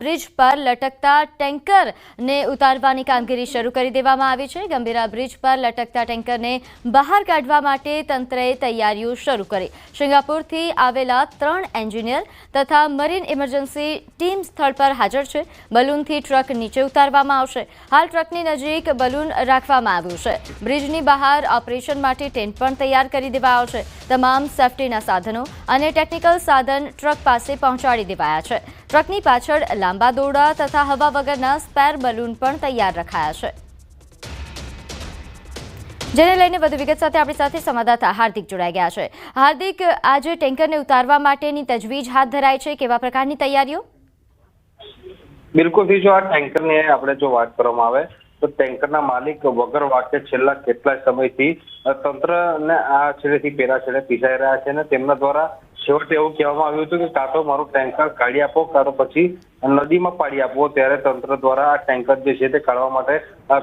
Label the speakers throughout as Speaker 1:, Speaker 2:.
Speaker 1: Bridge પર લટકતા ટેન્કરને ઉતારવાની કામગીરી શરૂ કરી દેવામાં આવી છે। ગંભીરા બ્રિજ પર લટકતા ટેન્કરને બહાર કાઢવા માટે તંત્રએ તૈયારીઓ શરૂ કરી। સિંગાપુરથી આવેલા 3 એન્જિનિયર તથા મરીન ઇમરજન્સી ટીમ સ્થળ પર હાજર છે। બલૂનથી ટ્રક નીચે ઉતારવામાં આવશે। હાલ ટ્રકની નજીક બલૂન રાખવામાં આવ્યું છે। બ્રિજની બહાર ઓપરેશન માટે ટેન્ટ પણ તૈયાર કરી દેવાયો છે। તમામ સેફટીના સાધનો અને ટેકનિકલ સાધન ટ્રક પાસે પહોંચાડી દેવાયા છે। ટ્રકની પાછળ લાંબા દોરડા તથા હવા વગરના સ્પેર બલૂન પણ તૈયાર રખાયા છે। જેને લઈને વધુ વિગત સાથે આપણી સાથે સંવાદદાતા હાર્દિક જોડાઈ ગયા છે। હાર્દિક, આજે ટેન્કરને ઉતારવા માટેની તજવીજ હાથ ધરાઈ છે, કેવા પ્રકારની તૈયારીઓ?
Speaker 2: બિલકુલ, જો આ ટેન્કરની આપણે જો વાત કરવામાં આવે તો ટેન્કરના માલિક વગર વાકે છેલ્લા કેટલાય સમયથી તંત્રને આ છેડેથી પેલા છેડે પીસાઈ રહ્યા છે અને તેમના દ્વારા છેવટે એવું કહેવામાં આવ્યું હતું કે કાં તો મારું ટેન્કર કાઢી આપો, કાં તો પછી નદીમાં પાડી આપો। ત્યારે તંત્ર દ્વારા આ ટેન્કર જે છે તે કાઢવા માટે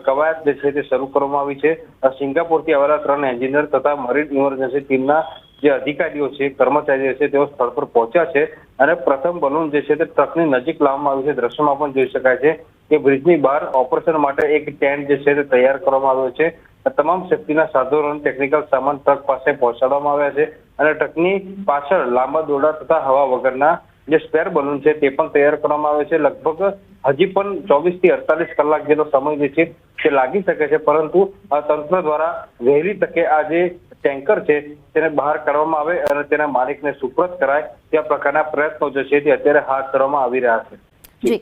Speaker 2: કવાયત જે છે તે શરૂ કરવામાં આવી છે। સિંગાપુરથી આવેલા 3 એન્જિનિયર તથા મરીન ઇમરજન્સી ટીમના જે અધિકારીઓ છે, કર્મચારીઓ છે, તેઓ સ્થળ પર પહોંચ્યા છે અને પ્રથમ બલૂન જે છે તે ટ્રકની નજીક લાવવામાં આવ્યું છે। દ્રશ્યમાં પણ જોઈ શકાય છે કે બ્રિજની બહાર ઓપરેશન માટે એક ટેન્ટ જે છે તે તૈયાર કરવામાં આવ્યો છે। તમામ સેફટીના સાધનો અને ટેકનિકલ સામાન ટ્રક પાસે પહોંચાડવામાં આવ્યા છે અને ટ્રકની પાછળ લાંબા દોરડા તથા હવા વગરના જે સ્પેર બલૂન છે તે પણ તૈયાર કરવામાં આવે છે। લગભગ હજી પણ 24 થી 48 કલાક જેટલો સમય જે છે તે લાગી શકે છે, પરંતુ તંત્ર દ્વારા વહેલી તકે આ જે ટેન્કર છે તેને બહાર કાઢવામાં આવે અને તેના માલિકને સુપરત કરાય, ત્યાં પ્રકારના પ્રયત્નો જે છે તે અત્યારે હાથ ધરવામાં આવી રહ્યા છે।